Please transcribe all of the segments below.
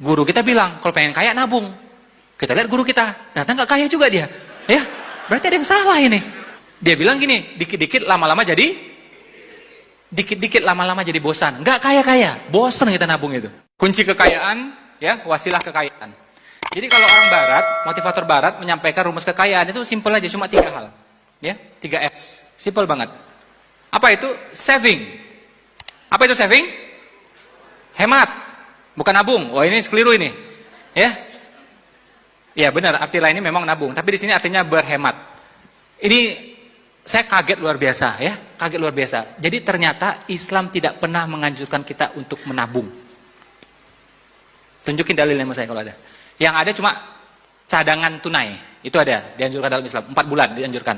Guru kita bilang, kalau pengen kaya nabung. Kita lihat guru kita, ternyata nggak kaya juga dia. Ya, berarti ada yang salah ini. Dia bilang gini, dikit-dikit lama-lama jadi bosan. Nggak kaya-kaya, bosan kita nabung itu. Kunci kekayaan, ya, wasilah kekayaan. Jadi kalau orang barat, motivator barat menyampaikan rumus kekayaan itu simple aja, cuma 3 hal. Ya, 3S. Simple banget. Apa itu? Saving. Apa itu saving? Hemat. Bukan nabung. Wah, ini keliru ini. Ya. Ya, benar, arti lainnya memang nabung, tapi di sini artinya berhemat. Ini saya kaget luar biasa, ya. Kaget luar biasa. Jadi ternyata Islam tidak pernah menganjurkan kita untuk menabung. Tunjukin dalilnya sama saya kalau ada. Yang ada cuma cadangan tunai. Itu ada, dianjurkan dalam Islam. 4 bulan dianjurkan.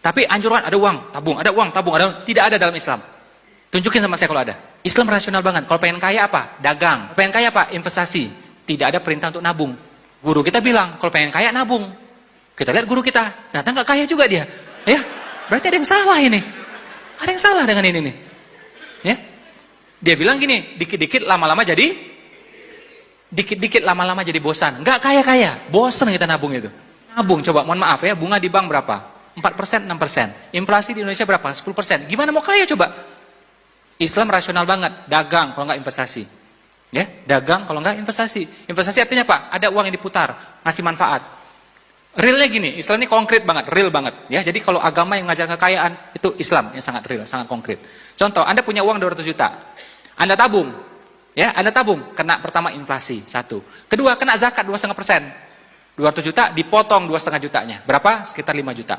Tapi anjuran ada uang, tabung, ada uang, tabung, ada, tidak ada dalam Islam. Tunjukin sama saya kalau ada. Islam rasional banget. Kalau pengen kaya apa? Dagang. Pengen kaya apa? Investasi. Tidak ada perintah untuk nabung. Guru kita bilang, kalau pengen kaya nabung. Kita lihat guru kita, ternyata nggak kaya juga dia. Ya, berarti ada yang salah ini. Ada yang salah dengan ini nih. Ya, dia bilang gini, dikit-dikit lama-lama jadi bosan. Nggak kaya-kaya, bosan kita nabung itu. Nabung, coba, mohon maaf ya, bunga di bank berapa? 4%, 6%. Inflasi di Indonesia berapa? 10%. Gimana mau kaya coba? Islam rasional banget, dagang kalau nggak investasi. Ya, dagang kalau nggak investasi. Investasi artinya apa? Ada uang yang diputar, ngasih manfaat. Realnya gini, Islam ini konkret banget, real banget. Ya, jadi kalau agama yang ngajar kekayaan itu Islam yang sangat real, sangat konkret. Contoh, Anda punya uang 200 juta, Anda tabung, ya, Anda tabung, kena pertama inflasi 1, kedua kena zakat 2,5%. 200 juta dipotong 2,5 jutanya, berapa? Sekitar 5 juta.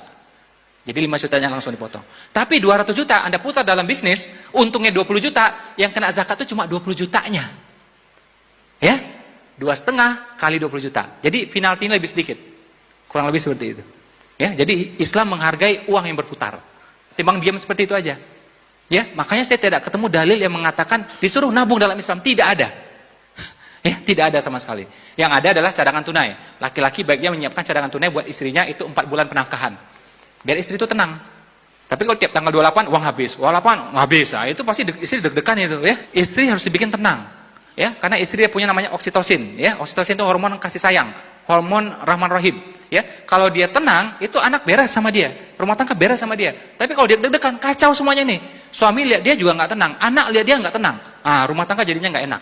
Jadi 5 jutanya langsung dipotong. Tapi 200 juta Anda putar dalam bisnis, untungnya 20 juta, yang kena zakat itu cuma 20 jutanya. Ya, 2,5 kali 20 juta. Jadi penaltinya lebih sedikit. Kurang lebih seperti itu. Ya, jadi Islam menghargai uang yang berputar. Timbang diam seperti itu aja. Ya, makanya saya tidak ketemu dalil yang mengatakan disuruh nabung dalam Islam, tidak ada. Ya, tidak ada sama sekali. Yang ada adalah cadangan tunai. Laki-laki baiknya menyiapkan cadangan tunai buat istrinya itu 4 bulan penafkahan. Biar istri itu tenang. Tapi kalau tiap tanggal 28 uang habis, 28 habis, nah, itu pasti istri deg-degan itu, ya. Istri harus dibikin tenang. Ya, karena istri dia punya namanya oksitosin, ya. Oksitosin itu hormon kasih sayang, hormon rahman rahim, ya. Kalau dia tenang, itu anak beres sama dia, rumah tangga beres sama dia. Tapi kalau dia deg-degan, kacau semuanya nih. Suami lihat dia juga nggak tenang, anak lihat dia nggak tenang. Ah, rumah tangga jadinya nggak enak.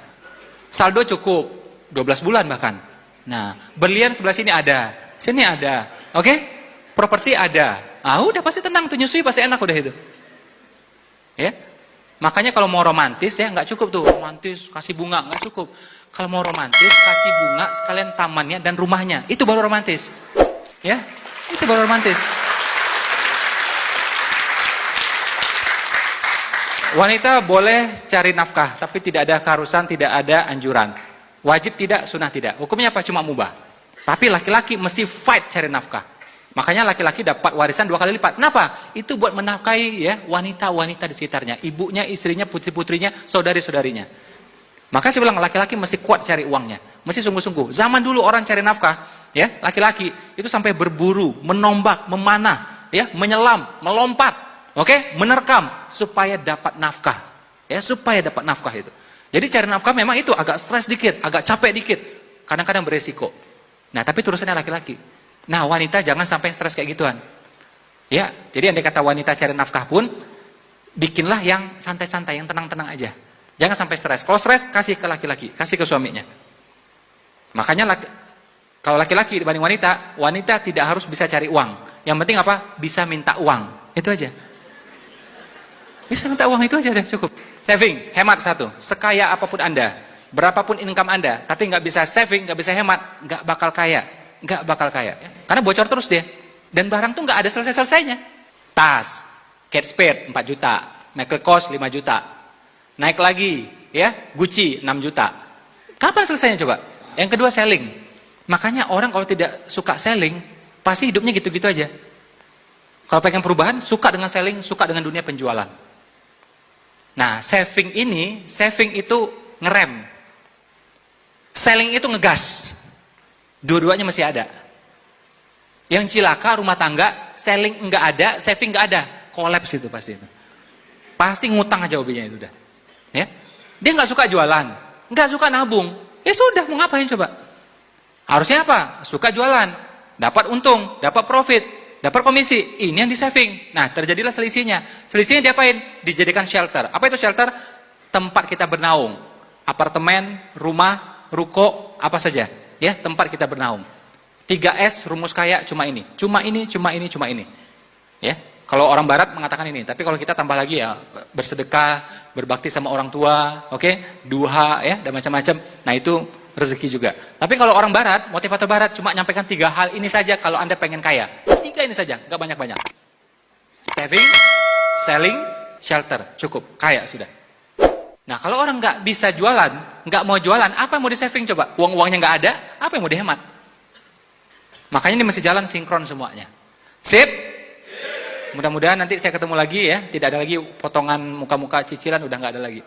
Saldo cukup 12 bulan bahkan. Nah, berlian sebelah sini ada, sini ada, oke? Properti ada. Ah, udah pasti tenang tuh, nyusui pasti enak udah itu. Ya. Makanya kalau mau romantis ya nggak cukup tuh romantis kasih bunga, nggak cukup. Kalau mau romantis kasih bunga sekalian tamannya dan rumahnya, itu baru romantis. Ya, itu baru romantis. Wanita boleh cari nafkah, tapi tidak ada keharusan, tidak ada anjuran. Wajib tidak, sunnah tidak. Hukumnya apa? Cuma mubah. Tapi laki-laki mesti fight cari nafkah. Makanya laki-laki dapat warisan 2 kali lipat. Kenapa? Itu buat menafkahi ya wanita-wanita di sekitarnya, ibunya, istrinya, putri-putrinya, saudari-saudarinya. Maka saya bilang laki-laki mesti kuat cari uangnya, mesti sungguh-sungguh. Zaman dulu orang cari nafkah, ya laki-laki itu sampai berburu, menombak, memanah, ya menyelam, melompat, oke, menerkam supaya dapat nafkah, ya supaya dapat nafkah itu. Jadi cari nafkah memang itu agak stres dikit, agak capek dikit, kadang-kadang beresiko. Nah tapi turusannya laki-laki. Nah wanita jangan sampai stres kayak gituan. Ya, jadi andai kata wanita cari nafkah pun, bikinlah yang santai-santai, yang tenang-tenang aja. Jangan sampai stres. Kalau stres, kasih ke laki-laki, kasih ke suaminya. Makanya kalau laki-laki dibanding wanita, wanita tidak harus bisa cari uang. Yang penting apa? Bisa minta uang. Itu aja. Bisa minta uang itu aja udah cukup. Saving, hemat satu. Sekaya apapun Anda, berapapun income Anda, tapi nggak bisa saving, nggak bisa hemat, nggak bakal kaya. Nggak bakal kaya. Karena bocor terus dia. Dan barang tuh nggak ada selesai-selesainya. Tas, Kate Spade 4 juta, Michael Kors 5 juta. Naik lagi, ya, Gucci 6 juta. Kapan selesainya coba? Yang kedua selling. Makanya orang kalau tidak suka selling, pasti hidupnya gitu-gitu aja. Kalau pengen perubahan, suka dengan selling, suka dengan dunia penjualan. Nah, saving itu ngerem. Selling itu ngegas. Dua-duanya masih ada. Yang cilaka rumah tangga, selling enggak ada, saving enggak ada, kolaps itu pasti. Pasti ngutang aja hobinya itu udah. Ya. Dia enggak suka jualan, enggak suka nabung, Ya sudah, mau ngapain coba? Harusnya apa? Suka jualan, dapat untung, dapat profit, dapat komisi. Ini yang di saving. Nah, terjadilah selisihnya. Selisihnya diapain? Dijadikan shelter. Apa itu shelter? Tempat kita bernaung. Apartemen, rumah, ruko, apa saja. Ya, tempat kita bernaung. 3S rumus kaya cuma ini. Cuma ini, cuma ini, cuma ini. Ya. Kalau orang barat mengatakan ini, tapi kalau kita tambah lagi ya, bersedekah, berbakti sama orang tua, oke, duha ya, dan macam-macam. Nah, itu rezeki juga. Tapi kalau orang barat, motivator barat cuma nyampaikan 3 hal ini saja kalau Anda pengen kaya. 3 ini saja, nggak banyak-banyak. Saving, selling, shelter, cukup, kaya sudah. Nah, kalau orang nggak bisa jualan, nggak mau jualan, apa yang mau di saving coba? Uang-uangnya nggak ada, apa yang mau dihemat? Makanya ini mesti jalan sinkron semuanya. Sip? Mudah-mudahan nanti saya ketemu lagi ya, tidak ada lagi potongan muka-muka cicilan, udah nggak ada lagi.